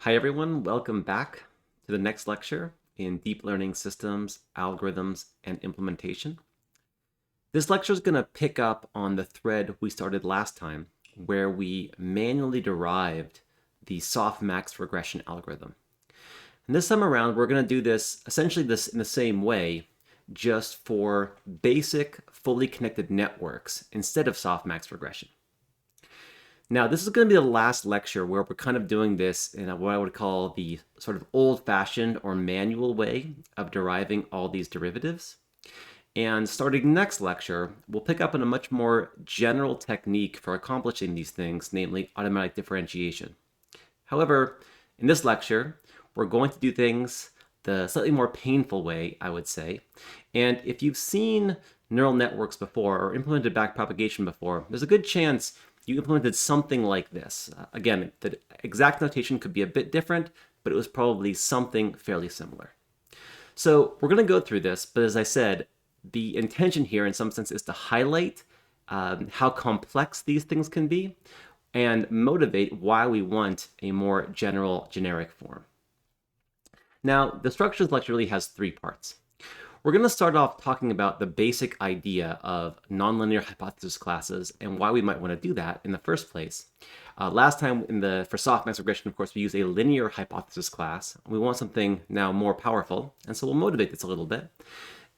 Hi everyone, welcome back to the next lecture in Deep Learning Systems, Algorithms, and Implementation. This lecture is going to pick up on the thread we started last time, where we manually derived the softmax regression algorithm. And this time around, we're going to do this essentially in the same way, just for basic, fully connected networks instead of softmax regression. Now, this is going to be the last lecture where we're kind of doing this in what I would call the sort of old-fashioned or manual way of deriving all these derivatives. And starting next lecture, we'll pick up on a much more general technique for accomplishing these things, namely automatic differentiation. However, in this lecture, we're going to do things the slightly more painful way, I would say. And if you've seen neural networks before or implemented backpropagation before, there's a good chance you implemented something like this. Again, the exact notation could be a bit different, but it was probably something fairly similar. So we're going to go through this, but as I said, the intention here in some sense is to highlight how complex these things can be and motivate why we want a more general, generic form. Now, the structure of this lecture really has three parts. We're going to start off talking about the basic idea of nonlinear hypothesis classes and why we might want to do that in the first place. Last time for softmax regression, of course, we used a linear hypothesis class. We want something now more powerful, and so we'll motivate this a little bit.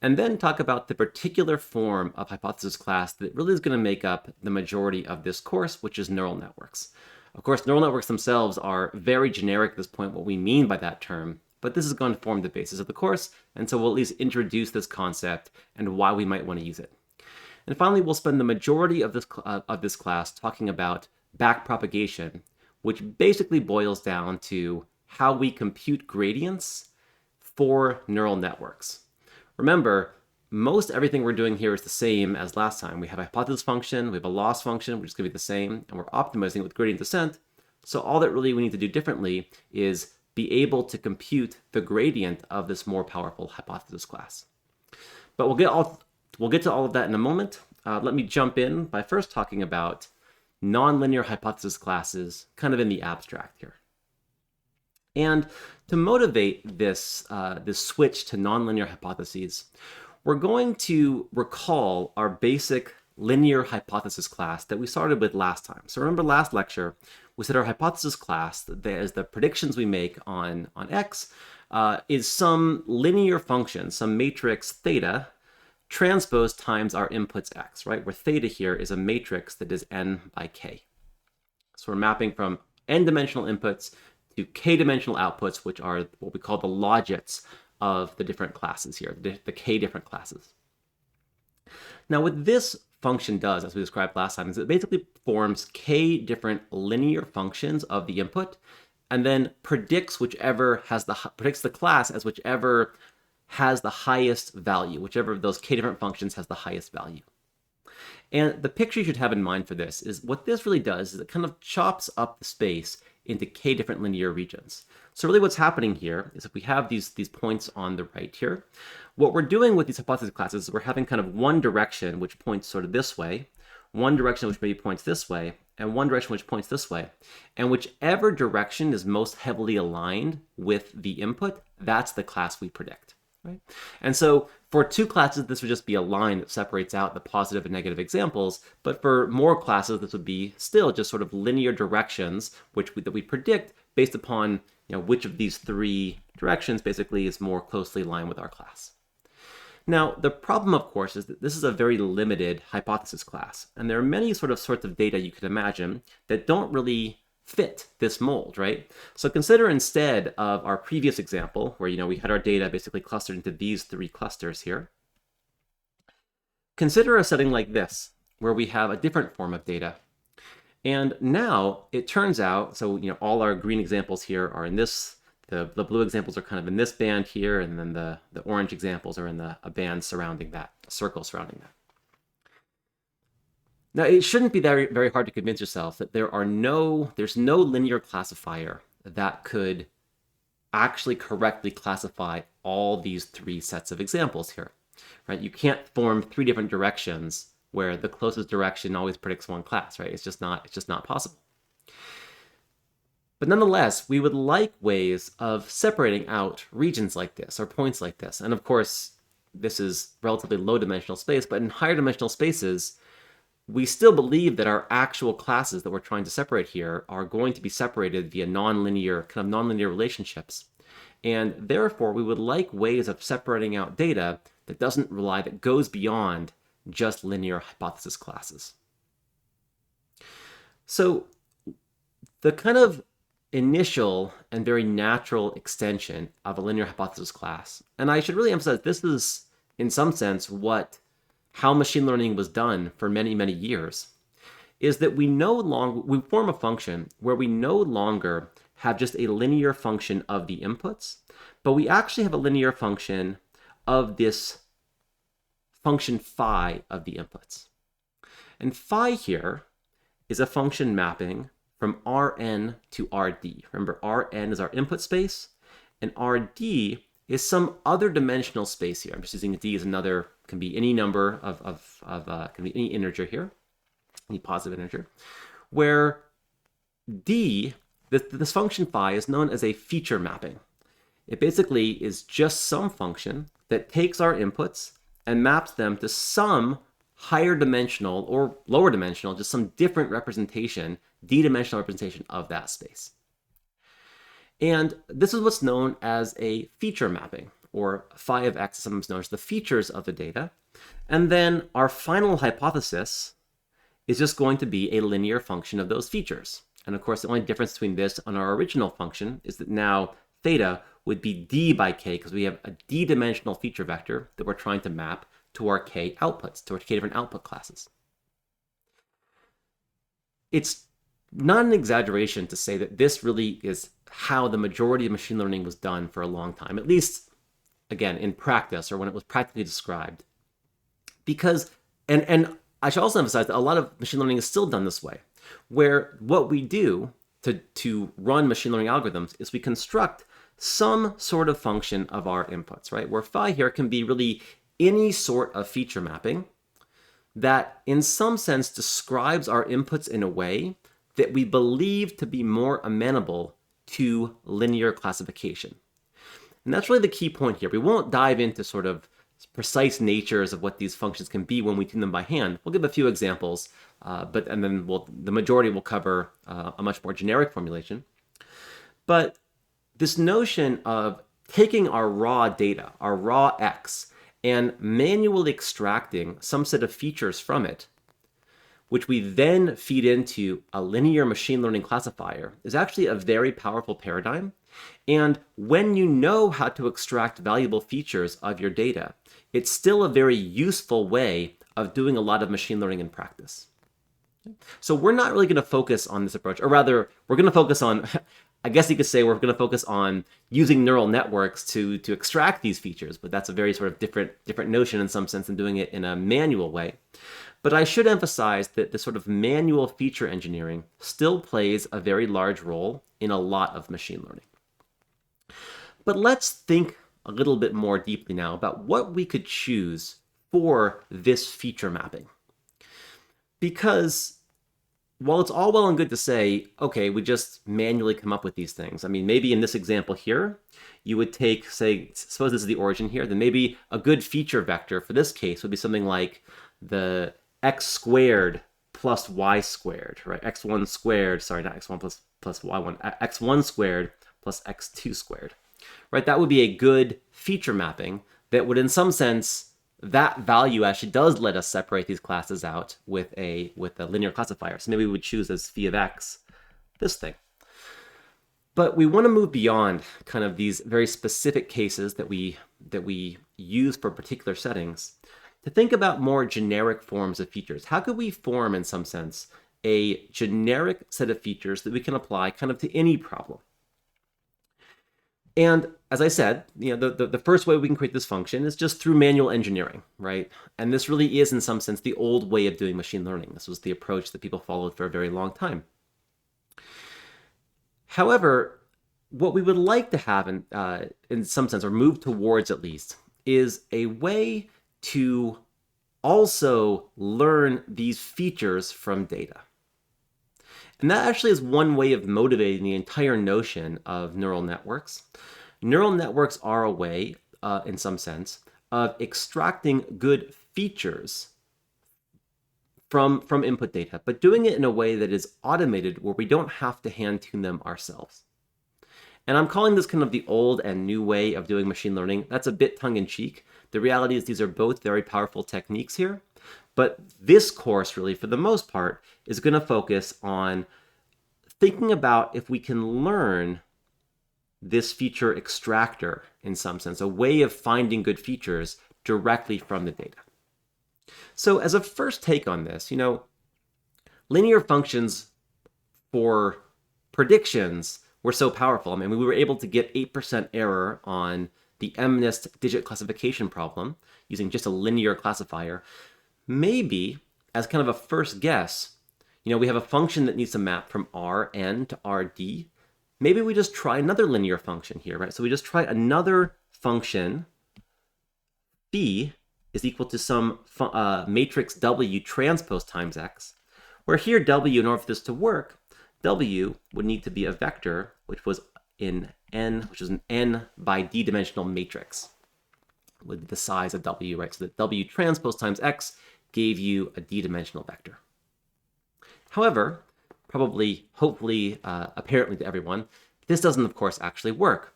And then talk about the particular form of hypothesis class that really is going to make up the majority of this course, which is neural networks. Of course, neural networks themselves are very generic at this point, what we mean by that term. But this is going to form the basis of the course, and so we'll at least introduce this concept and why we might want to use it. And finally, we'll spend the majority of this class talking about backpropagation, which basically boils down to how we compute gradients for neural networks. Remember, most everything we're doing here is the same as last time. We have a hypothesis function, we have a loss function, which is going to be the same, and we're optimizing it with gradient descent. So all that really we need to do differently is be able to compute the gradient of this more powerful hypothesis class. But we'll get to all of that in a moment. Let me jump in by first talking about nonlinear hypothesis classes, kind of in the abstract here. And to motivate this switch to nonlinear hypotheses, we're going to recall our basic linear hypothesis class that we started with last time. So remember last lecture, we said our hypothesis class, that is the predictions we make on X, is some linear function, some matrix theta, transposed times our inputs X, right? Where theta here is a matrix that is n by k. So we're mapping from n-dimensional inputs to k-dimensional outputs, which are what we call the logits of the different classes here, the k different classes. Now what this function does, as we described last time, is it basically forms k different linear functions of the input and then predicts the class as whichever has the highest value, whichever of those k different functions has the highest value. And the picture you should have in mind for this is what this really does is it kind of chops up the space into k different linear regions. So really what's happening here is if we have these points on the right here, what we're doing with these hypothesis classes is we're having kind of one direction which points sort of this way, one direction which maybe points this way, and one direction which points this way. And whichever direction is most heavily aligned with the input, that's the class we predict. Right? And so for two classes, this would just be a line that separates out the positive and negative examples. But for more classes, this would be still just sort of linear directions that we predict based upon which of these three directions basically is more closely aligned with our class. Now, the problem, of course, is that this is a very limited hypothesis class. And there are many sorts of data you could imagine that don't really fit this mold, right? So consider instead of our previous example where we had our data basically clustered into these three clusters here. Consider a setting like this where we have a different form of data. And now it turns out, so all our green examples here are in this, the blue examples are kind of in this band here, and then the orange examples are in a band surrounding that, a circle surrounding that. Now, it shouldn't be very, very hard to convince yourself that there's no linear classifier that could actually correctly classify all these three sets of examples here, right? You can't form three different directions where the closest direction always predicts one class, right? It's just not possible. But nonetheless, we would like ways of separating out regions like this or points like this. And of course, this is relatively low dimensional space, but in higher dimensional spaces, we still believe that our actual classes that we're trying to separate here are going to be separated via nonlinear relationships. And therefore, we would like ways of separating out data that goes beyond just linear hypothesis classes. So the kind of initial and very natural extension of a linear hypothesis class, and I should really emphasize this is, in some sense, how machine learning was done for many, many years, is that we form a function where we no longer have just a linear function of the inputs, but we actually have a linear function of this function phi of the inputs. And phi here is a function mapping from Rn to Rd. Remember, Rn is our input space, and Rd is some other dimensional space here. I'm just using d as another, can be any number can be any integer here, any positive integer, where d, this function phi, is known as a feature mapping. It basically is just some function that takes our inputs and maps them to some higher dimensional or lower dimensional, just some different representation, d-dimensional representation of that space. And this is what's known as a feature mapping, or phi of x is sometimes known as the features of the data. And then our final hypothesis is just going to be a linear function of those features. And of course, the only difference between this and our original function is that now theta would be d by k, because we have a d-dimensional feature vector that we're trying to map to our k outputs, to our k different output classes. It's not an exaggeration to say that this really is how the majority of machine learning was done for a long time, at least, again, in practice or when it was practically described. Because, and I should also emphasize that a lot of machine learning is still done this way, where what we do to run machine learning algorithms is we construct some sort of function of our inputs, right? Where phi here can be really any sort of feature mapping that in some sense describes our inputs in a way that we believe to be more amenable to linear classification. And that's really the key point here. We won't dive into sort of precise natures of what these functions can be when we tune them by hand. We'll give a few examples, and then the majority will cover a much more generic formulation. But this notion of taking our raw data, our raw x, and manually extracting some set of features from it, which we then feed into a linear machine learning classifier, is actually a very powerful paradigm. And when you know how to extract valuable features of your data, it's still a very useful way of doing a lot of machine learning in practice. So we're not really going to focus on this approach, or rather, we're going to focus on, I guess you could say we're going to focus on using neural networks to extract these features, but that's a very sort of different notion in some sense than doing it in a manual way. But I should emphasize that the sort of manual feature engineering still plays a very large role in a lot of machine learning. But let's think a little bit more deeply now about what we could choose for this feature mapping. Because while it's all well and good to say, okay, we just manually come up with these things. I mean, maybe in this example here, you would take, say, suppose this is the origin here, then maybe a good feature vector for this case would be something like the x squared plus y squared, right? x1 squared, sorry, not x1 plus y1, x1 squared plus x2 squared, right? That would be a good feature mapping that would, in some sense, that value actually does let us separate these classes out with a linear classifier. So maybe we would choose as phi of x this thing. But we want to move beyond kind of these very specific cases that we use for particular settings to think about more generic forms of features. How could we form, in some sense, a generic set of features that we can apply kind of to any problem? And as I said, the first way we can create this function is just through manual engineering, right? And this really is, in some sense, the old way of doing machine learning. This was the approach that people followed for a very long time. However, what we would like to have in some sense, or move towards at least, is a way to also learn these features from data. And that actually is one way of motivating the entire notion of neural networks. Neural networks are a way, in some sense, of extracting good features from input data, but doing it in a way that is automated where we don't have to hand tune them ourselves. And I'm calling this kind of the old and new way of doing machine learning. That's a bit tongue-in-cheek. The reality is these are both very powerful techniques here. But this course, really, for the most part, is going to focus on thinking about if we can learn this feature extractor in some sense, a way of finding good features directly from the data. So as a first take on this, linear functions for predictions were so powerful. I mean, we were able to get 8% error on the MNIST digit classification problem using just a linear classifier. Maybe, as kind of a first guess, we have a function that needs to map from Rn to Rd. Maybe we just try another linear function here, right? So we just try another function, phi is equal to some matrix W transpose times X, where here W, in order for this to work, W would need to be a vector, which was in n, which is an n by d dimensional matrix with the size of W, right? So that W transpose times X gave you a d-dimensional vector. However, probably, hopefully, apparently to everyone, this doesn't, of course, actually work.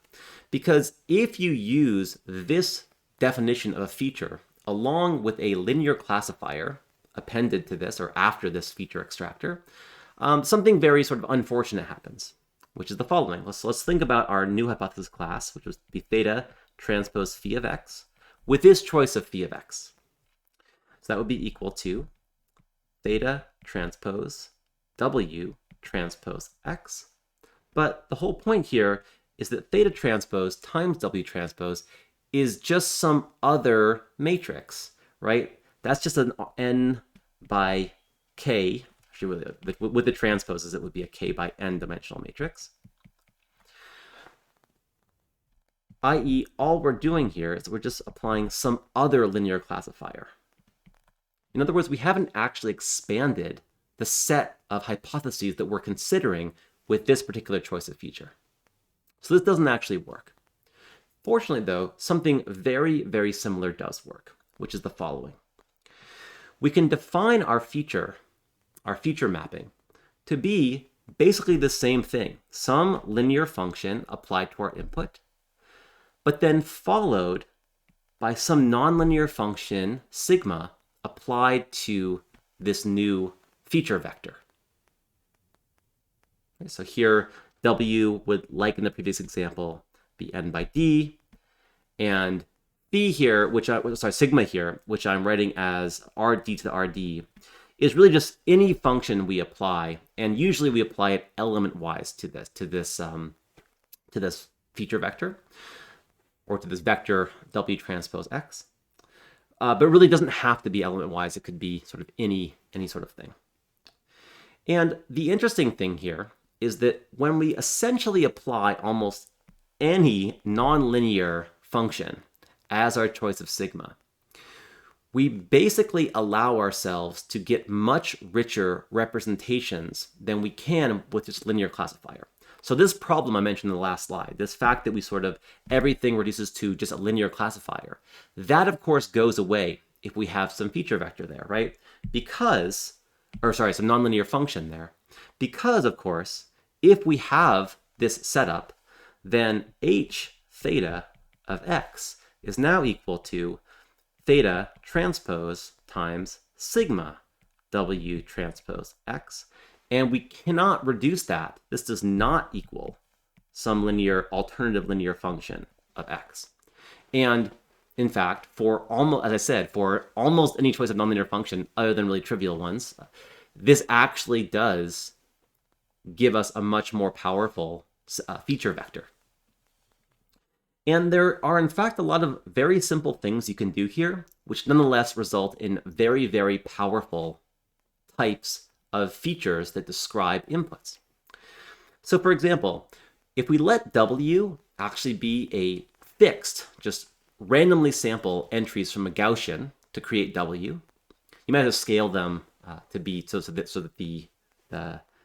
Because if you use this definition of a feature along with a linear classifier appended to this or after this feature extractor, something very sort of unfortunate happens, which is the following. Let's think about our new hypothesis class, which was the theta transpose phi of x, with this choice of phi of x. So that would be equal to theta transpose W transpose X. But the whole point here is that theta transpose times W transpose is just some other matrix, right? That's just an n by k. Actually, with the transposes, it would be a k by n dimensional matrix. I.e., all we're doing here is we're just applying some other linear classifier. In other words, we haven't actually expanded the set of hypotheses that we're considering with this particular choice of feature. So this doesn't actually work. Fortunately, though, something very, very similar does work, which is the following. We can define our feature mapping, to be basically the same thing, some linear function applied to our input, but then followed by some nonlinear function, sigma, applied to this new feature vector. Okay, so here, W would, like in the previous example, be n by d, and phi here, sigma here, which I'm writing as Rd to the Rd, is really just any function we apply, and usually we apply it element-wise to this feature vector, or to this vector W transpose X. But it really doesn't have to be element-wise. It could be sort of any sort of thing. And the interesting thing here is that when we essentially apply almost any nonlinear function as our choice of sigma, we basically allow ourselves to get much richer representations than we can with this linear classifier. So this problem I mentioned in the last slide, this fact that we everything reduces to just a linear classifier, that of course goes away if we have some feature vector there, right? Some nonlinear function there. Because of course, if we have this setup, then h theta of x is now equal to theta transpose times sigma W transpose X. And we cannot reduce that. This does not equal some alternative linear function of X. And in fact, for almost any choice of nonlinear function other than really trivial ones, this actually does give us a much more powerful feature vector. And there are, in fact, a lot of very simple things you can do here, which nonetheless result in very, very powerful types of features that describe inputs. So for example, if we let W actually be a fixed, just randomly sample entries from a Gaussian to create W, you might have scaled them to be so that the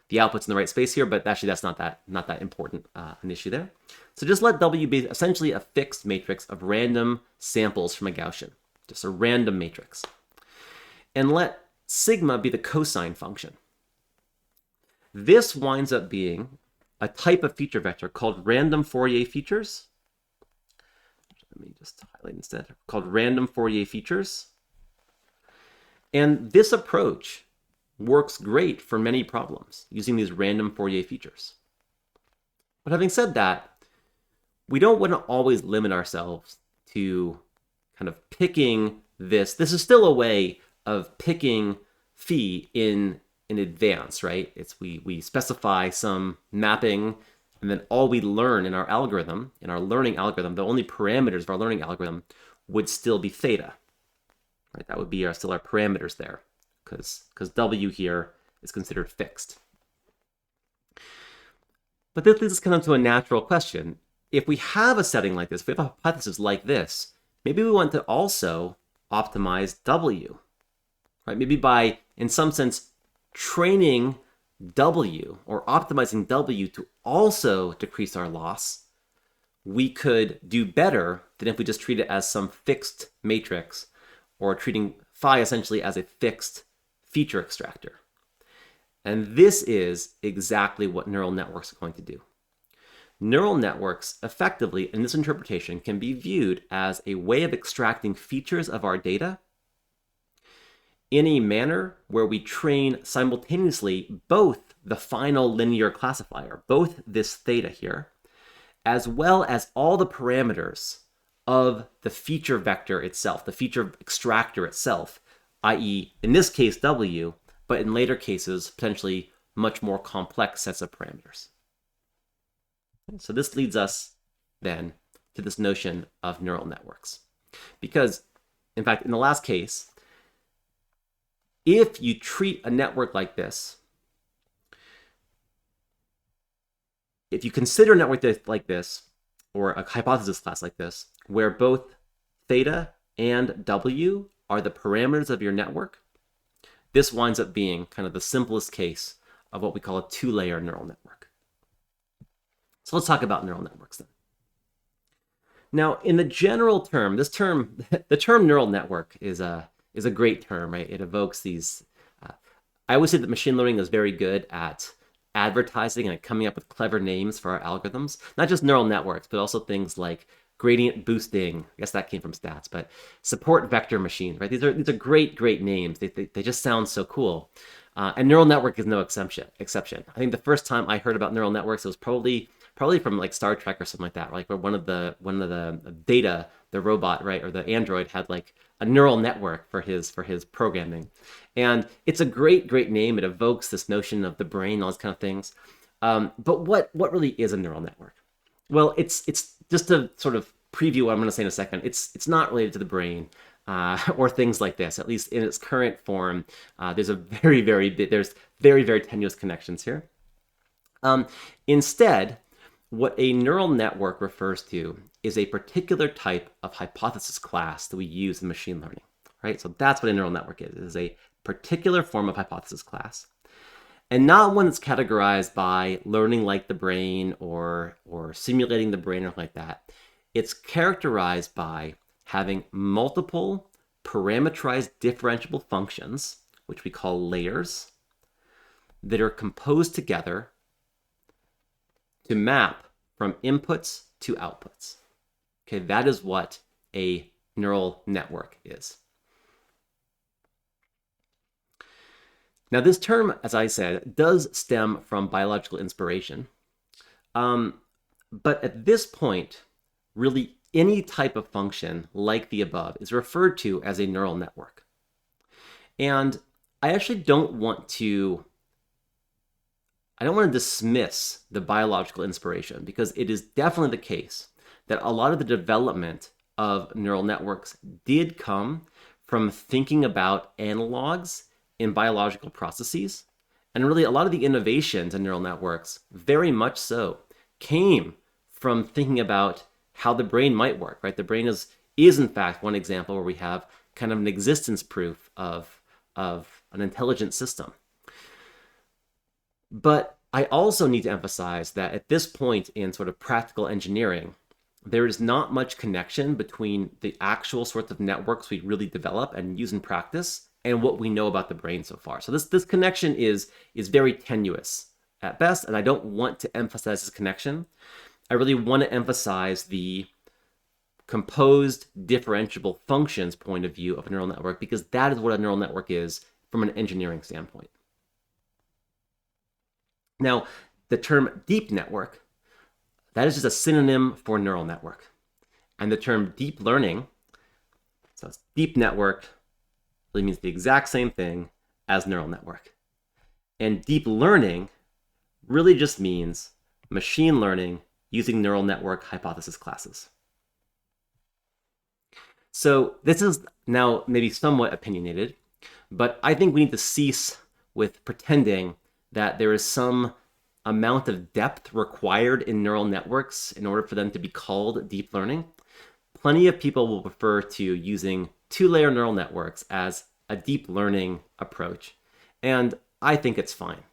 the output's in the right space here, but actually that's not that important an issue there. So just let W be essentially a fixed matrix of random samples from a Gaussian, just a random matrix. And let sigma be the cosine function. This winds up being a type of feature vector called random Fourier features. Let me just highlight instead, called random Fourier features. And this approach works great for many problems using these random Fourier features. But having said that, we don't want to always limit ourselves to kind of picking this. This is still a way of picking phi in advance, right? It's we specify some mapping, and then all we learn in our algorithm, in our learning algorithm, the only parameters of our learning algorithm would still be theta, right? That would be still our parameters there, because W here is considered fixed. But this leads us kind of to a natural question. If we have a setting like this, if we have a hypothesis like this, maybe we want to also optimize W, right? Maybe by, in some sense, training W or optimizing W to also decrease our loss, we could do better than if we just treat it as some fixed matrix or treating phi essentially as a fixed feature extractor. And this is exactly what neural networks are going to do. Neural networks effectively, in this interpretation, can be viewed as a way of extracting features of our data in a manner where we train simultaneously both the final linear classifier, both this theta here, as well as all the parameters of the feature vector itself, the feature extractor itself, i.e., in this case, W, but in later cases, potentially much more complex sets of parameters. So this leads us then to this notion of neural networks. Because, in fact, in the last case, if you treat a network like this, if you consider a network like this, or a hypothesis class like this, where both theta and W are the parameters of your network, this winds up being kind of the simplest case of what we call a two-layer neural network. So let's talk about neural networks then. Now, in the general term, the term neural network is a great term, right? It evokes these. I always say that machine learning is very good at advertising and coming up with clever names for our algorithms. Not just neural networks, but also things like gradient boosting. I guess that came from stats, but support vector machines, right? These are great names. They just sound so cool. And neural network is no exception. I think the first time I heard about neural networks, it was probably from like Star Trek or something like that, like where one of the Data, the robot, right, or the android had like a neural network for his programming. And it's a great name. It evokes this notion of the brain, all those kind of things. But what really is a neural network? Well, it's just to sort of preview what I'm going to say in a second. It's not related to the brain or things like this, at least in its current form. There's very tenuous connections here. Instead, what a neural network refers to is a particular type of hypothesis class that we use in machine learning, right? So that's what a neural network is. It is a particular form of hypothesis class, and not one that's categorized by learning like the brain or simulating the brain or like that. It's characterized by having multiple parameterized differentiable functions, which we call layers, that are composed together to map from inputs to outputs. Okay, that is what a neural network is. Now, this term, as I said, does stem from biological inspiration. But at this point, really any type of function like the above is referred to as a neural network. And I actually don't want to dismiss the biological inspiration, because it is definitely the case that a lot of the development of neural networks did come from thinking about analogs in biological processes. And really, a lot of the innovations in neural networks, very much so, came from thinking about how the brain might work, right? The brain is in fact one example where we have kind of an existence proof of an intelligent system. But I also need to emphasize that at this point in sort of practical engineering, there is not much connection between the actual sorts of networks we really develop and use in practice and what we know about the brain so far. So this connection is very tenuous at best, and I don't want to emphasize this connection. I really want to emphasize the composed differentiable functions point of view of a neural network, because that is what a neural network is from an engineering standpoint. Now, the term deep network, that is just a synonym for neural network. And the term deep learning, so it's deep network, really means the exact same thing as neural network. And deep learning really just means machine learning using neural network hypothesis classes. So this is now maybe somewhat opinionated, but I think we need to cease with pretending that there is some amount of depth required in neural networks in order for them to be called deep learning. Plenty of people will refer to using two-layer neural networks as a deep learning approach, and I think it's fine.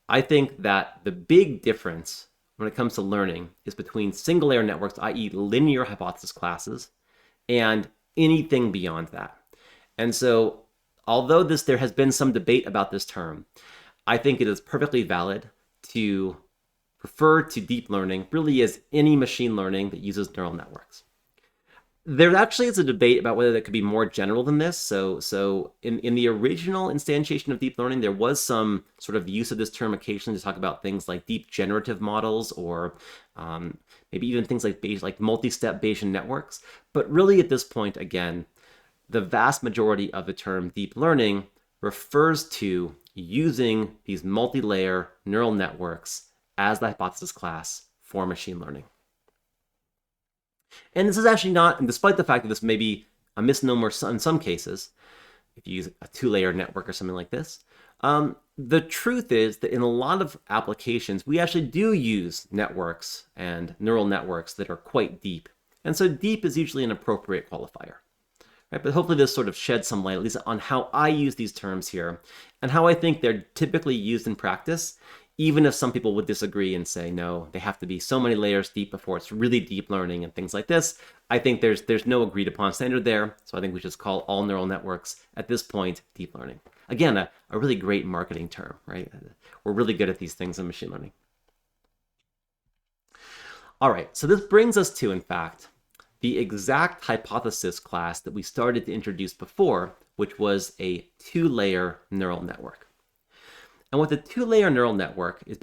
I think that the big difference when it comes to learning is between single-layer networks, i.e. linear hypothesis classes, and anything beyond that. And so, although there has been some debate about this term, I think it is perfectly valid to refer to deep learning really as any machine learning that uses neural networks. There actually is a debate about whether that could be more general than this. So in the original instantiation of deep learning, there was some sort of use of this term occasionally to talk about things like deep generative models, or maybe even things like multi-step Bayesian networks. But really at this point, again, the vast majority of the term deep learning refers to using these multi-layer neural networks as the hypothesis class for machine learning. And this is actually not, and despite the fact that this may be a misnomer in some cases, if you use a two-layer network or something like this, the truth is that in a lot of applications, we actually do use networks and neural networks that are quite deep. And so deep is usually an appropriate qualifier. Right? But hopefully this sort of sheds some light, at least on how I use these terms here and how I think they're typically used in practice, even if some people would disagree and say, no, they have to be so many layers deep before it's really deep learning and things like this. I think there's no agreed upon standard there. So I think we just call all neural networks at this point deep learning. Again, a really great marketing term, right? We're really good at these things in machine learning. All right, so this brings us to, in fact, the exact hypothesis class that we started to introduce before, which was a two-layer neural network. And what the two-layer neural network is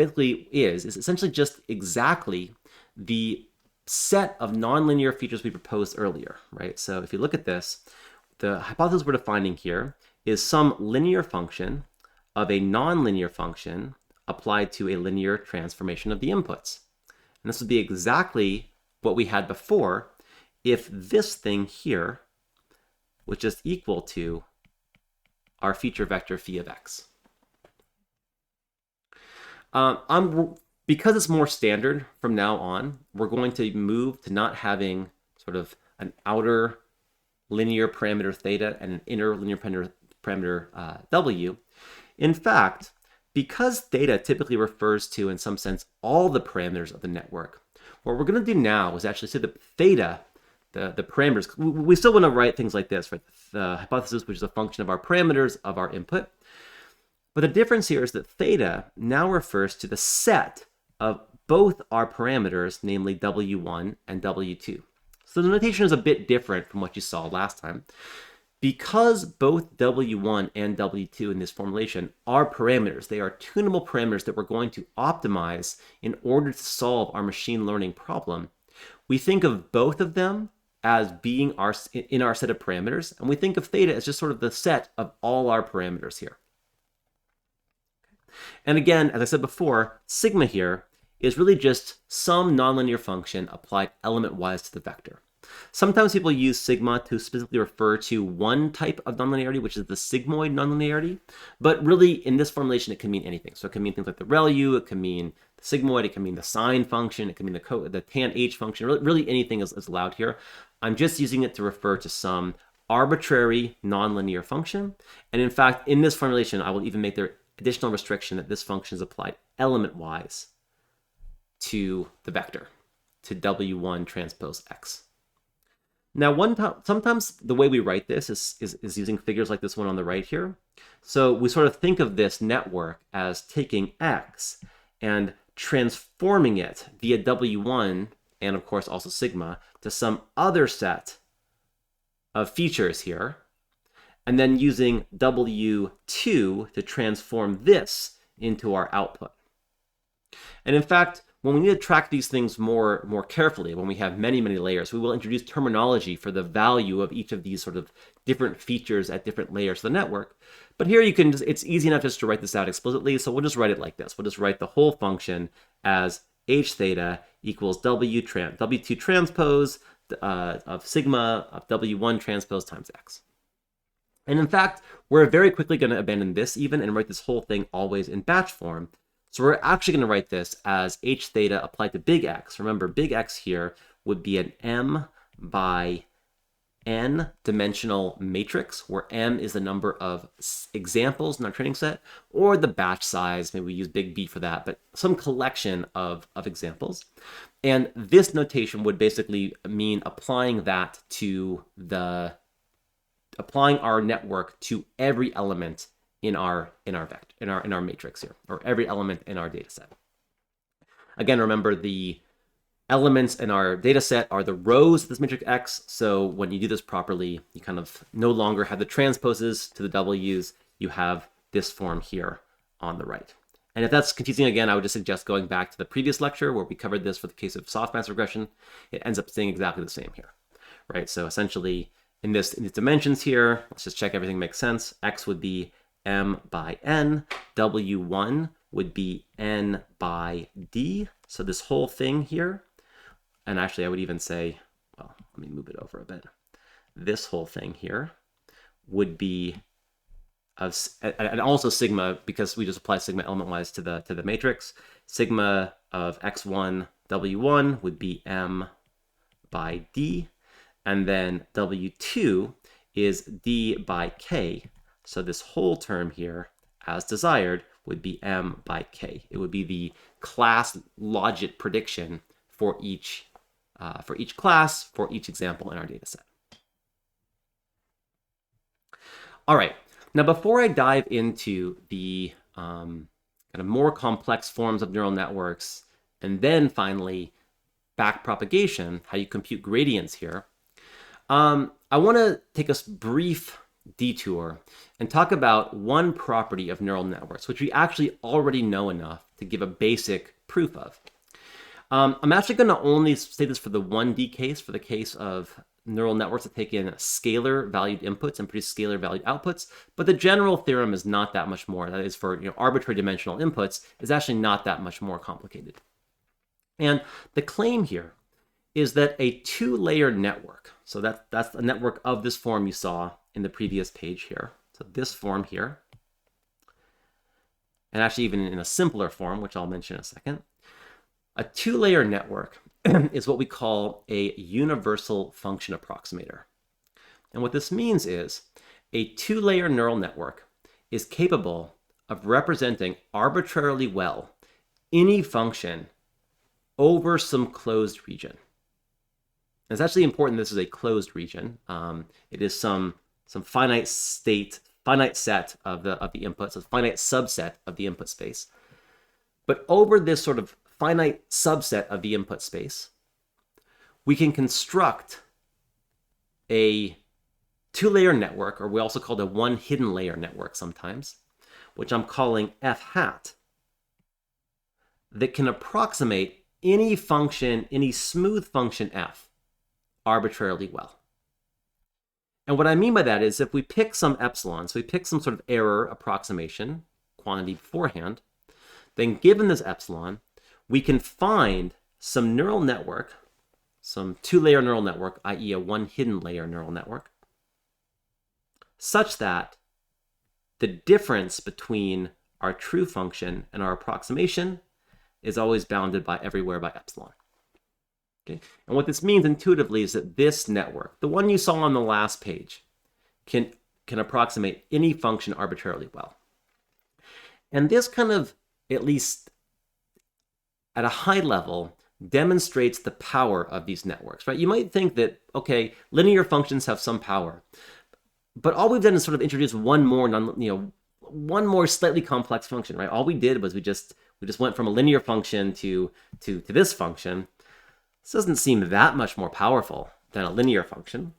essentially just exactly the set of nonlinear features we proposed earlier, right? So if you look at this, the hypothesis we're defining here is some linear function of a nonlinear function applied to a linear transformation of the inputs. And this would be exactly what we had before if this thing here was just equal to our feature vector phi of x. Because it's more standard from now on, we're going to move to not having sort of an outer linear parameter theta and an inner linear parameter w. In fact, because theta typically refers to, in some sense, all the parameters of the network, what we're going to do now is actually say that theta, the parameters, we still want to write things like this, right? The hypothesis, which is a function of our parameters of our input. But the difference here is that theta now refers to the set of both our parameters, namely w1 and w2. So the notation is a bit different from what you saw last time. Because both w1 and w2 in this formulation are parameters, they are tunable parameters that we're going to optimize in order to solve our machine learning problem, we think of both of them as being in our set of parameters, and we think of theta as just sort of the set of all our parameters here. And again, as I said before, sigma here is really just some nonlinear function applied element-wise to the vector. Sometimes people use sigma to specifically refer to one type of nonlinearity, which is the sigmoid nonlinearity. But really, in this formulation, it can mean anything. So it can mean things like the ReLU, it can mean the sigmoid, it can mean the sine function, it can mean the tan h function. Really anything is allowed here. I'm just using it to refer to some arbitrary nonlinear function. And in fact, in this formulation, I will even make the additional restriction that this function is applied element-wise to the vector, to W1 transpose X. Now, sometimes the way we write this is using figures like this one on the right here. So we sort of think of this network as taking X and transforming it via W1, and of course also sigma, to some other set of features here, and then using W2 to transform this into our output. And in fact, when we need to track these things more carefully, when we have many layers, we will introduce terminology for the value of each of these sort of different features at different layers of the network. But here it's easy enough just to write this out explicitly, so we'll just write it like this. We'll just write the whole function as h theta equals W2 transpose of sigma of W1 transpose times X. And in fact, we're very quickly going to abandon this even and write this whole thing always in batch form. So we're actually going to write this as h theta applied to big X. Remember, big X here would be an m by n dimensional matrix, where m is the number of examples in our training set, or the batch size. Maybe we use big B for that, but some collection of examples. And this notation would basically mean applying that to applying our network to every element in our matrix here, or every element in our data set. Again, remember the elements in our data set are the rows of this matrix X, so when you do this properly, you kind of no longer have the transposes to the W's, you have this form here on the right. And if that's confusing again, I would just suggest going back to the previous lecture where we covered this for the case of softmax regression. It ends up staying exactly the same here, right? So essentially in these dimensions here, let's just check everything makes sense. X would be m by n, W1 would be n by d. So this whole thing here, and actually I would even say, well, let me move it over a bit. This whole thing here would be, and also sigma, because we just apply sigma element-wise to the matrix, sigma of x1, W1 would be m by d, and then W2 is d by k. So this whole term here, as desired, would be m by k. It would be the class logit prediction for each class, for each example in our data set. All right, now before I dive into the kind of more complex forms of neural networks, and then finally backpropagation, how you compute gradients here, I want to take a brief detour and talk about one property of neural networks, which we actually already know enough to give a basic proof of. I'm actually going to only say this for the 1D case, for the case of neural networks that take in scalar valued inputs and produce scalar valued outputs, but the general theorem is not that much more. That is, for arbitrary dimensional inputs, is actually not that much more complicated. And the claim here is that a two-layer network, so that's a network of this form you saw in the previous page here. So this form here, and actually even in a simpler form, which I'll mention in a second, a two-layer network is what we call a universal function approximator. And what this means is a two-layer neural network is capable of representing arbitrarily well any function over some closed region. And it's actually important this is a closed region. It is some finite set of the inputs, a finite subset of the input space. But over this sort of finite subset of the input space, we can construct a two-layer network, or we also call it a one hidden layer network sometimes, which I'm calling f hat, that can approximate any function, any smooth function f, arbitrarily well. And what I mean by that is if we pick some epsilon, so we pick some sort of error approximation quantity beforehand, then given this epsilon, we can find some neural network, some two-layer neural network, i.e. a one hidden layer neural network, such that the difference between our true function and our approximation is always bounded by everywhere by epsilon. Okay? And what this means intuitively is that this network, the one you saw on the last page, can approximate any function arbitrarily well. And this kind of at least at a high level, demonstrates the power of these networks, right? You might think that, okay, linear functions have some power, but all we've done is sort of introduce one more, one more slightly complex function, right? All we did was we just went from a linear function to this function. This doesn't seem that much more powerful than a linear function,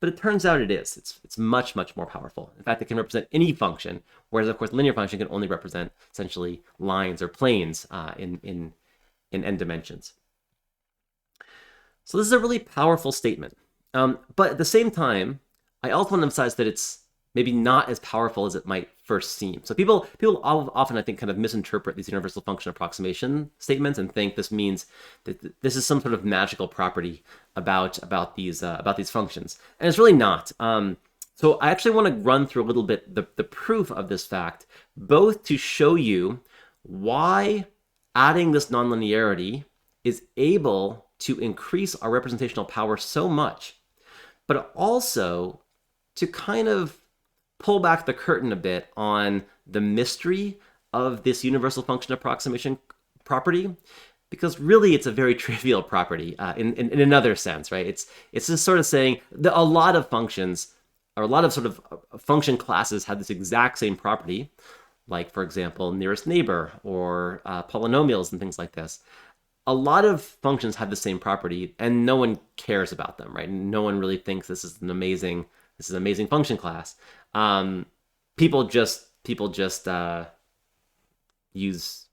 but it turns out it is. It's much, much more powerful. In fact, it can represent any function, whereas, of course, linear function can only represent essentially lines or planes in n dimensions. So this is a really powerful statement. But at the same time, I also want to emphasize that it's maybe not as powerful as it might first seem. So people often, I think, kind of misinterpret these universal function approximation statements and think this means that this is some sort of magical property about these functions, and it's really not. So I actually want to run through a little bit the proof of this fact, both to show you why adding this nonlinearity is able to increase our representational power so much, but also to kind of pull back the curtain a bit on the mystery of this universal function approximation property, because really it's a very trivial property in another sense, right? It's just sort of saying that a lot of functions, or a lot of sort of function classes, have this exact same property, like, for example, nearest neighbor or polynomials and things like this. A lot of functions have the same property, and no one cares about them, right? No one really thinks this is an amazing function class. People just use,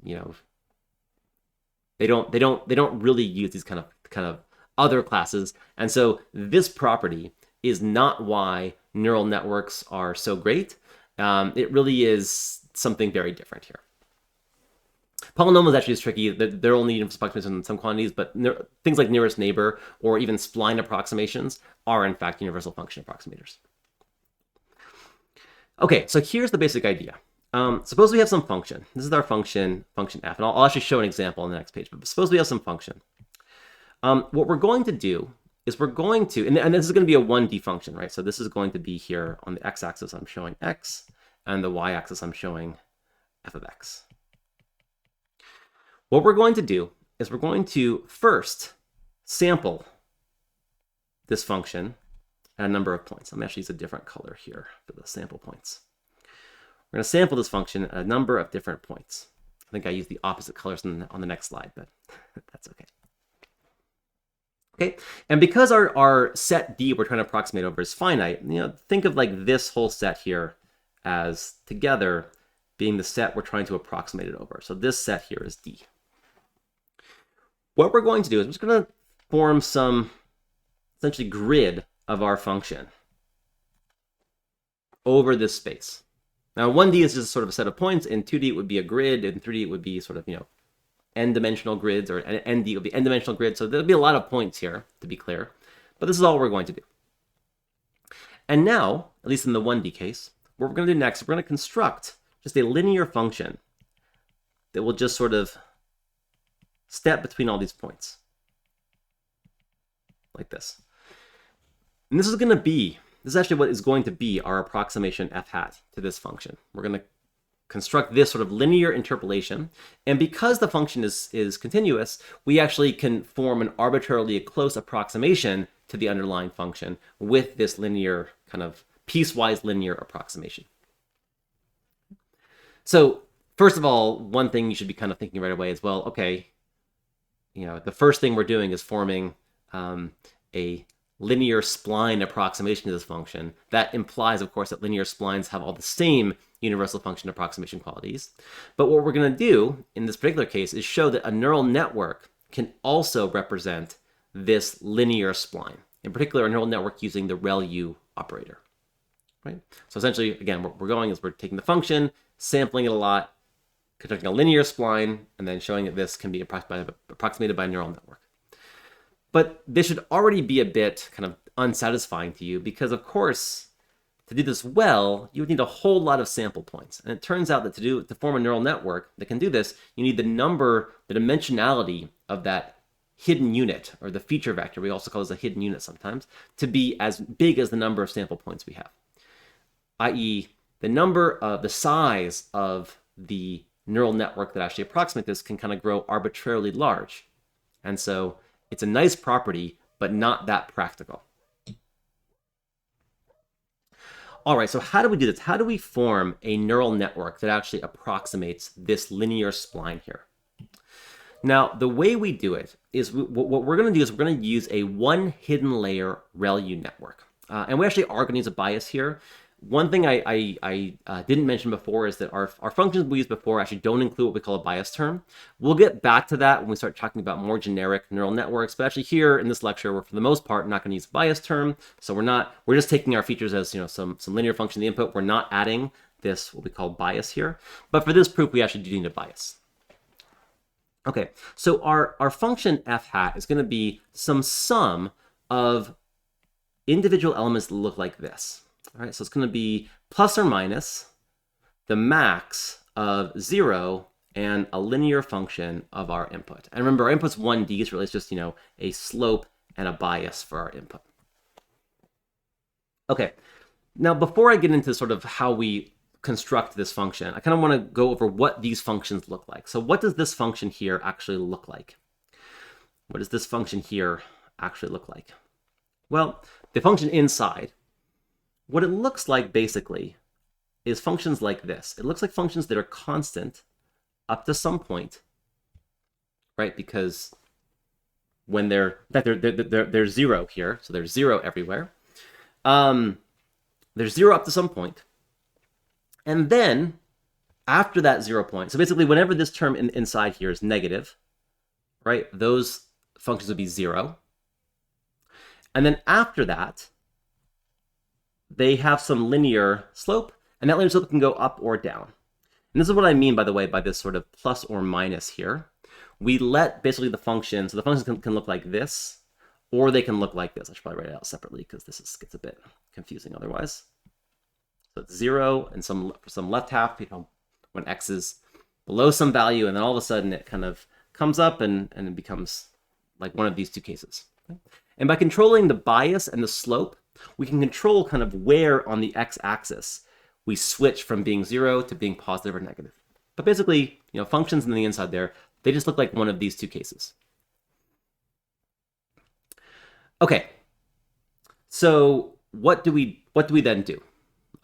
they don't really use these kind of other classes, and so this property is not why neural networks are so great. It really is something very different here. Polynomials actually is tricky. They're only universal approximations in some quantities, but things like nearest neighbor or even spline approximations are in fact universal function approximators. Okay, so here's the basic idea. Suppose we have some function. This is our function f, and I'll actually show an example on the next page, but suppose we have some function. What we're going to do is we're going to, and this is going to be a 1D function, right? So this is going to be here on the x-axis, I'm showing x, and the y-axis, I'm showing f of x. What we're going to do is we're going to first sample this function at a number of points. I'm going to actually use a different color here for the sample points. We're going to sample this function at a number of different points. I think I used the opposite colors on the next slide, but that's okay. Okay, and because our set D we're trying to approximate over is finite, think of like this whole set here as together being the set we're trying to approximate it over. So this set here is D. What we're going to do is we're just going to form some essentially grid of our function over this space. Now 1D is just sort of a set of points, in 2D it would be a grid, in 3D it would be sort of, n-dimensional grids, or ND would be n-dimensional grids, so there'll be a lot of points here, to be clear, but this is all we're going to do. And now, at least in the 1D case, what we're going to do next, we're going to construct just a linear function that will just sort of step between all these points, like this. And this is actually what is going to be our approximation f hat to this function. We're going to construct this sort of linear interpolation, and because the function is continuous, we actually can form an arbitrarily close approximation to the underlying function with this linear, kind of piecewise linear approximation. So first of all, one thing you should be kind of thinking right away is, well, okay, the first thing we're doing is forming a linear spline approximation to this function. That implies, of course, that linear splines have all the same universal function approximation qualities. But what we're going to do in this particular case is show that a neural network can also represent this linear spline. In particular, a neural network using the ReLU operator. Right? So essentially, again, what we're going is we're taking the function, sampling it a lot, constructing a linear spline, and then showing that this can be approximated by a neural network. But this should already be a bit kind of unsatisfying to you because, of course, to do this well, you would need a whole lot of sample points. And it turns out that to form a neural network that can do this, you need the dimensionality of that hidden unit, or the feature vector, we also call this a hidden unit sometimes, to be as big as the number of sample points we have. I.e., the size of the neural network that actually approximate this can kind of grow arbitrarily large. And so it's a nice property, but not that practical. All right, so how do we do this? How do we form a neural network that actually approximates this linear spline here? Now, the way we do it is what we're going to do is we're going to use a one hidden layer ReLU network. And we actually are going to use a bias here. One thing I didn't mention before is that our functions we used before actually don't include what we call a bias term. We'll get back to that when we start talking about more generic neural networks. But actually here in this lecture, we're for the most part not going to use a bias term. So we're just taking our features as some linear function in the input. We're not adding this what we call bias here. But for this proof, we actually do need a bias. Okay, so our function f hat is going to be some sum of individual elements that look like this. All right, so it's going to be plus or minus the max of 0 and a linear function of our input. And remember, our input's 1D, so really it's just, a slope and a bias for our input. Okay, now before I get into sort of how we construct this function, I kind of want to go over what these functions look like. So what does this function here actually look like? What does this function here actually look like? Well, the function inside, what it looks like basically is functions like this. It looks like functions that are constant up to some point, right? Because when they're 0 here, so there's 0 everywhere. There's 0 up to some point. And then after that 0 point, so basically whenever this term inside here is negative, right, those functions would be 0. And then after that, they have some linear slope, and that linear slope can go up or down. And this is what I mean, by the way, by this sort of plus or minus here. We let basically the functions can look like this, or they can look like this. I should probably write it out separately because this gets a bit confusing otherwise. So it's 0 and for some left half, when x is below some value, and then all of a sudden it kind of comes up and it becomes like one of these two cases. Okay? And by controlling the bias and the slope, we can control kind of where on the x-axis we switch from being 0 to being positive or negative. But basically, functions in the inside there, they just look like one of these two cases. Okay, so what do we then do?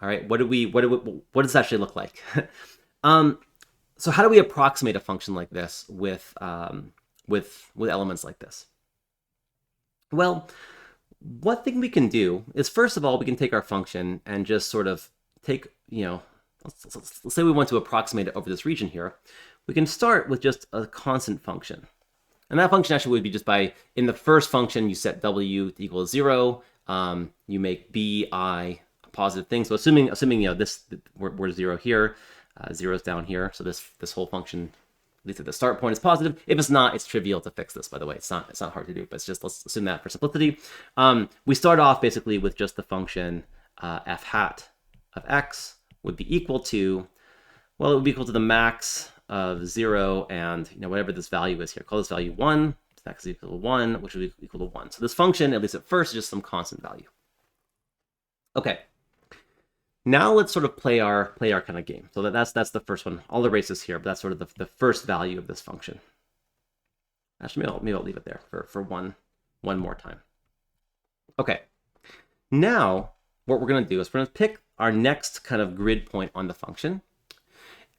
All right, what does it actually look like? So how do we approximate a function like this with elements like this? Well, one thing we can do is, first of all, we can take our function and just sort of take, let's say we want to approximate it over this region here. We can start with just a constant function. And that function actually would be just in the first function, you set w to equal 0. You make bi a positive thing. So assuming we're 0 here, 0 is down here. So this whole function, at least at the start point, is positive. If it's not, it's trivial to fix this, by the way. It's not hard to do, but let's assume that for simplicity. We start off basically with just the function f hat of x would be equal to, well, it would be equal to the max of 0 and whatever this value is here. Call this value 1. So x is equal to 1, which would be equal to 1. So this function, at least at first, is just some constant value. Okay. Now let's sort of play our kind of game. So that's the first one. All the races here, but that's sort of the first value of this function. Actually, maybe I'll leave it there for one more time. Okay. Now what we're going to do is we're going to pick our next kind of grid point on the function,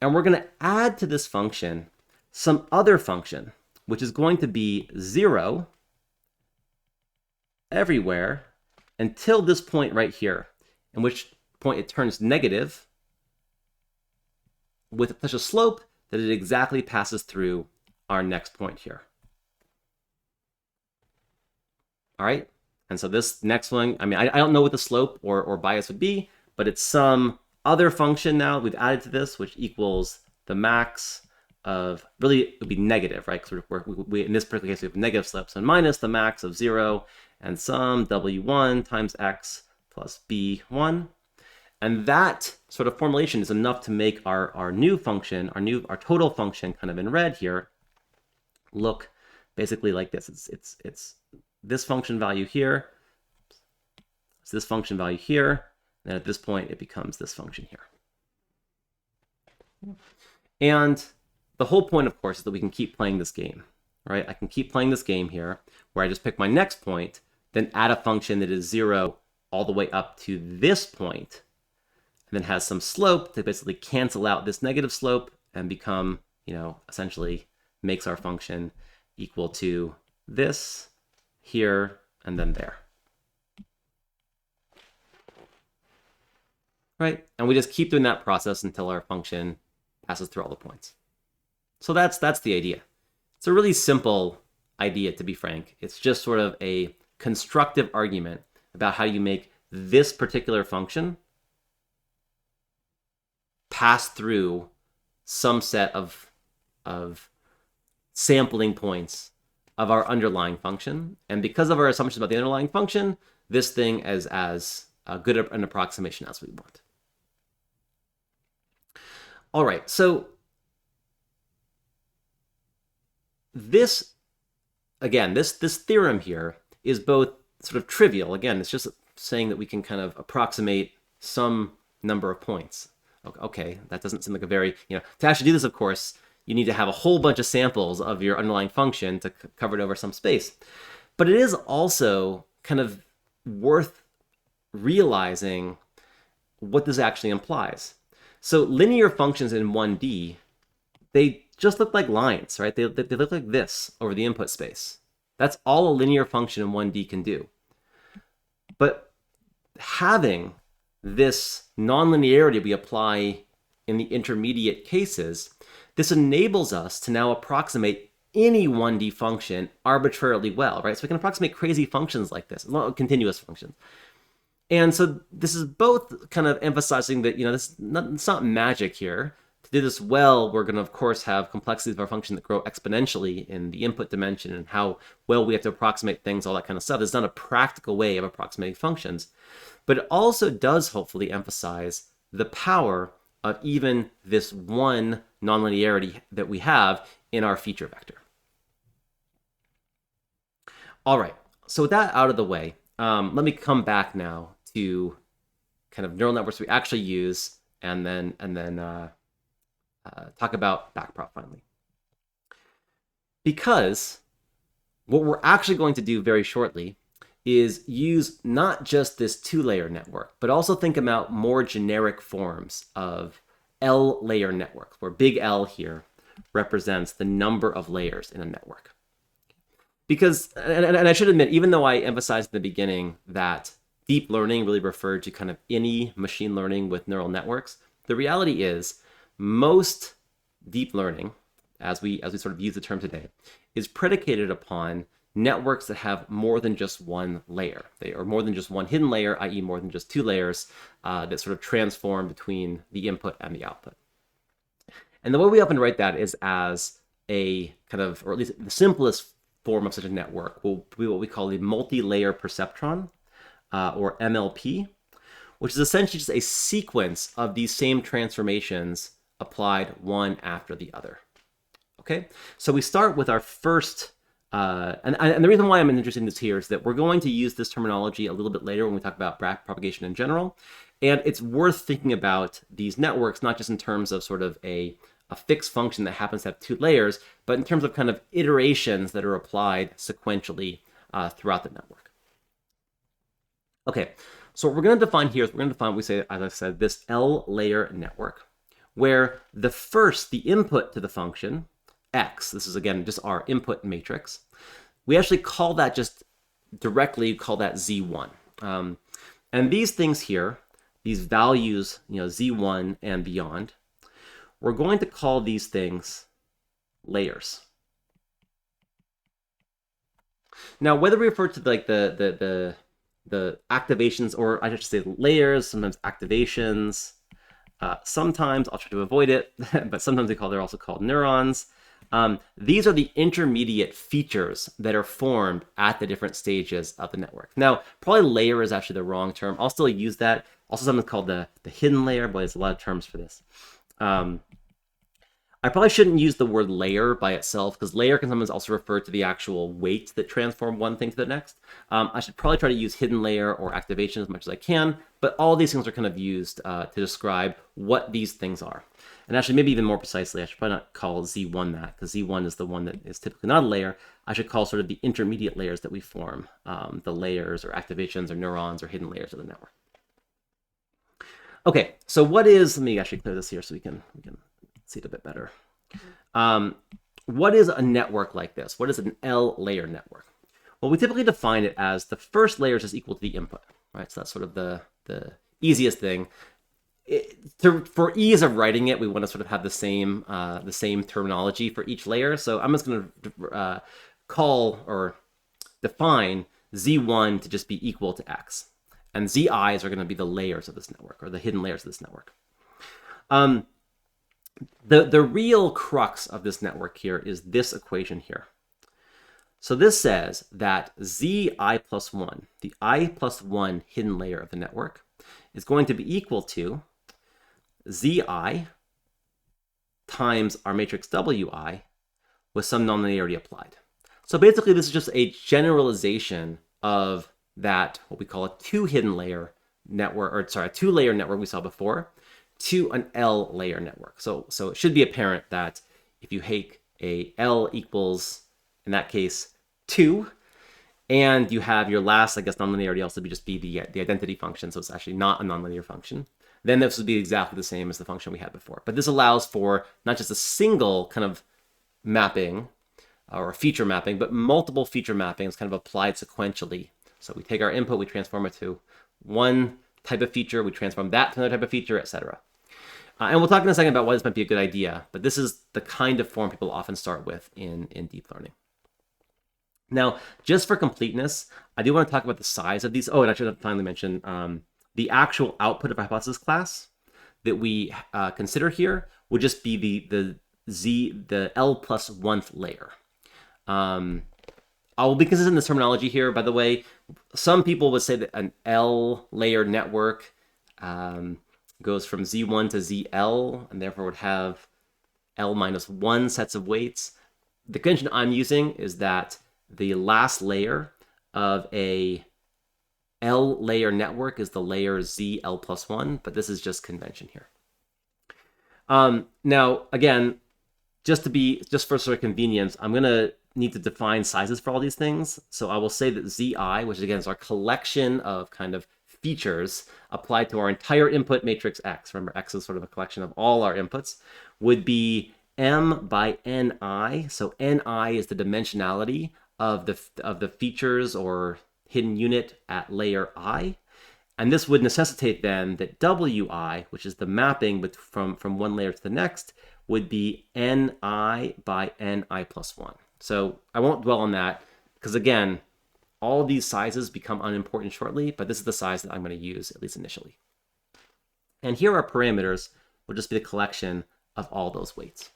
and we're going to add to this function some other function, which is going to be 0 everywhere until this point right here, in which point it turns negative with such a slope that it exactly passes through our next point here. All right, and so this next one, I don't know what the slope or bias would be, but it's some other function now we've added to this, which equals the max of, really it would be negative, right? Because we in this particular case we have negative slope, so minus the max of 0 and some w1 times x plus b1. And that sort of formulation is enough to make our new function, our total function kind of in red here, look basically like this. It's this function value here, it's this function value here, and at this point it becomes this function here. And the whole point, of course, is that we can keep playing this game, right? I can keep playing this game here where I just pick my next point, then add a function that is 0 all the way up to this point, and then has some slope to basically cancel out this negative slope and become, essentially makes our function equal to this, here, and then there. Right? And we just keep doing that process until our function passes through all the points. So that's the idea. It's a really simple idea, to be frank. It's just sort of a constructive argument about how you make this particular function pass through some set of sampling points of our underlying function. And because of our assumptions about the underlying function, this thing is as good an approximation as we want. All right, so this, again, this theorem here is both sort of trivial. Again, it's just saying that we can kind of approximate some number of points. Okay, that doesn't seem like a very, to actually do this, of course, you need to have a whole bunch of samples of your underlying function to cover it over some space. But it is also kind of worth realizing what this actually implies. So linear functions in 1D, they just look like lines, right? They look like this over the input space. That's all a linear function in 1D can do. But having this nonlinearity we apply in the intermediate cases, this enables us to now approximate any 1D function arbitrarily well, right? So we can approximate crazy functions like this, continuous functions. And so this is both kind of emphasizing that, it's not magic here. To do this well, we're going to, of course, have complexities of our function that grow exponentially in the input dimension and how well we have to approximate things, all that kind of stuff. It's not a practical way of approximating functions. But it also does hopefully emphasize the power of even this one nonlinearity that we have in our feature vector. All right, so with that out of the way, let me come back now to kind of neural networks we actually use, and then talk about backprop finally. Because what we're actually going to do very shortly is use not just this 2-layer network, but also think about more generic forms of L-layer networks, where big L here represents the number of layers in a network. Because, and I should admit, even though I emphasized in the beginning that deep learning really referred to kind of any machine learning with neural networks, the reality is most deep learning, as we sort of use the term today, is predicated upon networks that have more than just one layer. They are more than just one hidden layer, i.e. more than just 2 layers that sort of transform between the input and the output. And the way we often write that is as a kind of, or at least the simplest form of such a network will be what we call a multi-layer perceptron, or MLP, which is essentially just a sequence of these same transformations applied one after the other. Okay, so we start with our first, and the reason why I'm interested in this here is that we're going to use this terminology a little bit later when we talk about backpropagation in general, and it's worth thinking about these networks not just in terms of sort of a fixed function that happens to have 2 layers, but in terms of kind of iterations that are applied sequentially throughout the network. Okay, so what we're going to define here is we're going to define, we say, as I said, this L-layer network, where the input to the function, x, this is again just our input matrix, we actually call that just directly, call that z1. And these things here, these values, z1 and beyond, we're going to call these things layers. Now, whether we refer to like the activations, or I should say layers, sometimes activations, sometimes I'll try to avoid it, but sometimes they're also called neurons. These are the intermediate features that are formed at the different stages of the network. Now, probably layer is actually the wrong term. I'll still use that. Also something called the hidden layer, but there's a lot of terms for this. I probably shouldn't use the word layer by itself, because layer can sometimes also refer to the actual weights that transform one thing to the next. I should probably try to use hidden layer or activation as much as I can, but all these things are kind of used to describe what these things are. And actually, maybe even more precisely, I should probably not call Z1 that, because Z1 is the one that is typically not a layer. I should call sort of the intermediate layers that we form, the layers or activations or neurons or hidden layers of the network. Okay, so what is, let me actually clear this here so we can see it a bit better. What is a network like this? What is an L-layer network? Well, we typically define it as the first layer is just equal to the input, right? So that's sort of the easiest thing. For ease of writing it, we want to sort of have the same terminology for each layer. So I'm just going to call or define Z1 to just be equal to X. And ZIs are going to be the layers of this network, or the hidden layers of this network. The real crux of this network here is this equation here. So this says that Zi plus 1, the I plus 1 hidden layer of the network, is going to be equal to Zi times our matrix Wi with some nonlinearity applied. So basically, this is just a generalization of that, what we call a two-layer network we saw before, to an L-layer network. So it should be apparent that if you take a L equals, in that case, 2, and you have your last, I guess, nonlinearity also just be the identity function, so it's actually not a nonlinear function, then this would be exactly the same as the function we had before. But this allows for not just a single kind of mapping or feature mapping, but multiple feature mappings kind of applied sequentially. So we take our input, we transform it to one type of feature, we transform that to another type of feature, etc. And we'll talk in a second about why this might be a good idea, but this is the kind of form people often start with in deep learning. Now, just for completeness, I do want to talk about the size of these. Oh, and I should have finally mentioned the actual output of a hypothesis class that we consider here would just be the L plus 1th layer. I will be consistent in this terminology here. By the way, some people would say that an L-layer network goes from Z1 to ZL, and therefore would have L minus 1 sets of weights. The convention I'm using is that the last layer of a L-layer network is the layer ZL plus 1, but this is just convention here. Now, again, just for sort of convenience, I'm going to need to define sizes for all these things. So I will say that Zi, which again is our collection of kind of features applied to our entire input matrix X, remember X is sort of a collection of all our inputs, would be M by Ni. So Ni is the dimensionality of the features or hidden unit at layer I. And this would necessitate then that Wi, which is the mapping from one layer to the next, would be Ni by Ni plus 1. So I won't dwell on that because, again, all of these sizes become unimportant shortly, but this is the size that I'm going to use, at least initially. And here our parameters will just be the collection of all those weights.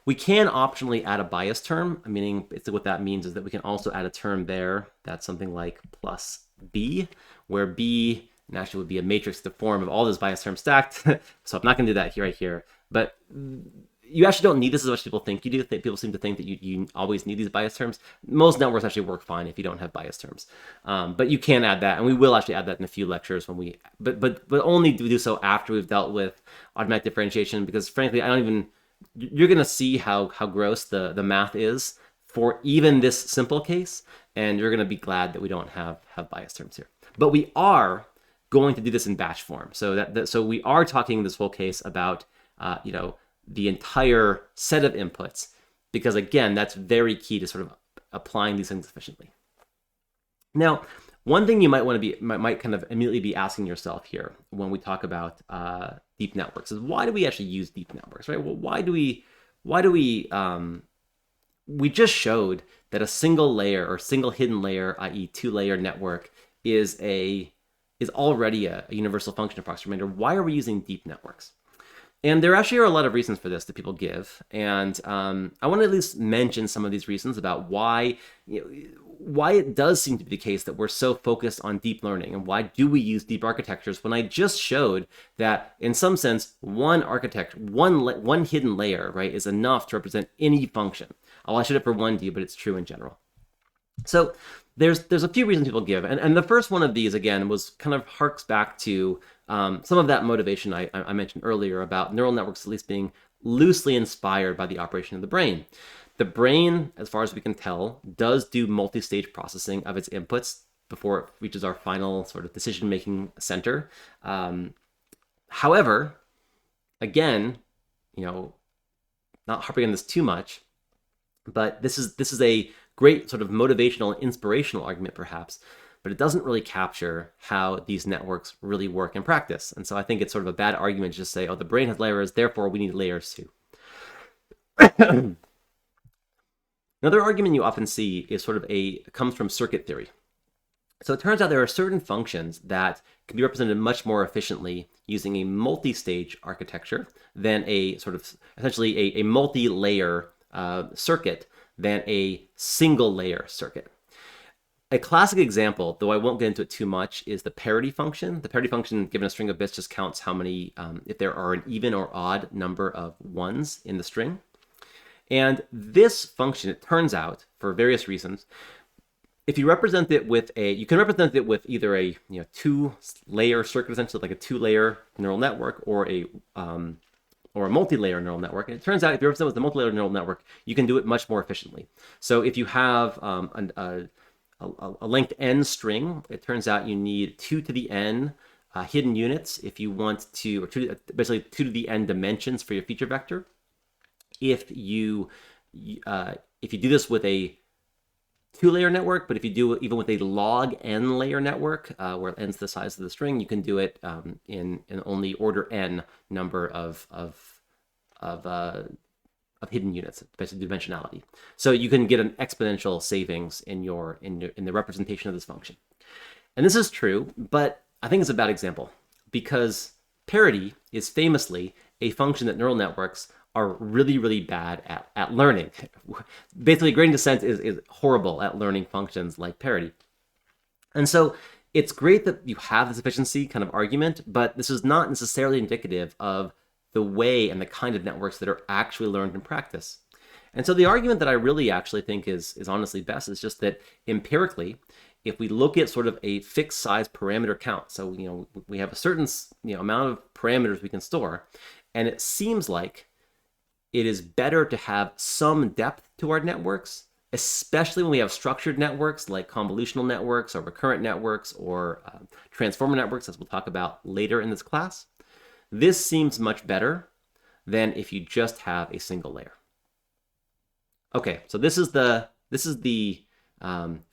We can optionally add a bias term, meaning what that means is that we can also add a term there that's something like plus B, where B naturally would be a matrix, the form of all those bias terms stacked. So I'm not going to do that right here. But you actually don't need this as much as people think you do. People seem to think that you always need these bias terms. Most networks actually work fine if you don't have bias terms. But you can add that, and we will actually add that in a few lectures when we, but only do so after we've dealt with automatic differentiation, because frankly, you're going to see how gross the math is for even this simple case, and you're going to be glad that we don't have bias terms here. But we are going to do this in batch form. So so we are talking this whole case about the entire set of inputs, because again, that's very key to sort of applying these things efficiently. Now, one thing you might kind of immediately be asking yourself here when we talk about deep networks is, why do we actually use deep networks, right? Well, why do we just showed that a single layer or single hidden layer, i.e. two-layer network, is already a universal function approximator. Why are we using deep networks? And there actually are a lot of reasons for this that people give. And I want to at least mention some of these reasons about why, why it does seem to be the case that we're so focused on deep learning, and why do we use deep architectures when I just showed that in some sense one hidden layer, right, is enough to represent any function. I showed it for 1D, but it's true in general. So there's a few reasons people give, and the first one of these again was kind of harks back to some of that motivation I mentioned earlier about neural networks at least being loosely inspired by the operation of the brain. The brain, as far as we can tell, does do multi-stage processing of its inputs before it reaches our final sort of decision-making center. However, again, not harping on this too much, but this is a great sort of motivational, inspirational argument, perhaps, but it doesn't really capture how these networks really work in practice. And so I think it's sort of a bad argument to just say, oh, the brain has layers, therefore we need layers too. Another argument you often see is comes from circuit theory. So it turns out there are certain functions that can be represented much more efficiently using a multi-stage architecture than a sort of essentially a multi-layer circuit than a single layer circuit. A classic example, though I won't get into it too much, is the parity function. The parity function, given a string of bits, just counts how many, if there are an even or odd number of ones in the string. And this function, it turns out, for various reasons, if you represent it with you can represent it with either a two-layer circuit, essentially like a two-layer neural network, or a multi-layer neural network. And it turns out if you represent it with a multi-layer neural network, you can do it much more efficiently. So if you have a length n string, it turns out you need 2 to the n hidden units if you want to, or basically 2 to the n dimensions for your feature vector. If you do this with a 2-layer network, but if you do it even with a log n layer network, where n's the size of the string, you can do it in only order n number of hidden units, basically dimensionality. So you can get an exponential savings in the representation of this function. And this is true, but I think it's a bad example because parity is famously a function that neural networks are really, really bad at learning. Basically, gradient descent is horrible at learning functions like parity. And so it's great that you have this efficiency kind of argument, but this is not necessarily indicative of the way and the kind of networks that are actually learned in practice. And so the argument that I really actually think is honestly best is just that empirically, if we look at sort of a fixed size parameter count, so we have a certain amount of parameters we can store, and it seems like it is better to have some depth to our networks, especially when we have structured networks like convolutional networks or recurrent networks or transformer networks, as we'll talk about later in this class. This seems much better than if you just have a single layer. Okay, so this is the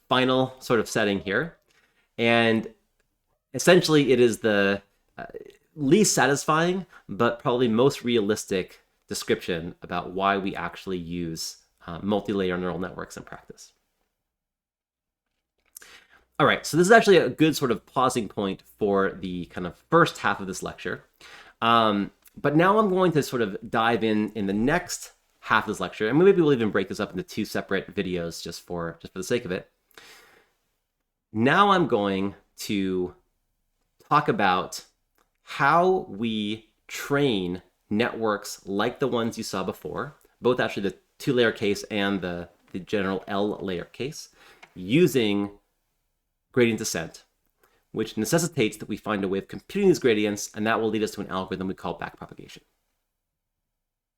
final sort of setting here, and essentially it is the least satisfying, but probably most realistic description about why we actually use multi-layer neural networks in practice. All right, so this is actually a good sort of pausing point for the kind of first half of this lecture. But now I'm going to sort of dive in the next half of this lecture, and maybe we'll even break this up into 2 separate videos just for the sake of it. Now I'm going to talk about how we train networks like the ones you saw before, both actually the 2-layer case and the general L-layer case, using gradient descent, which necessitates that we find a way of computing these gradients, and that will lead us to an algorithm we call backpropagation.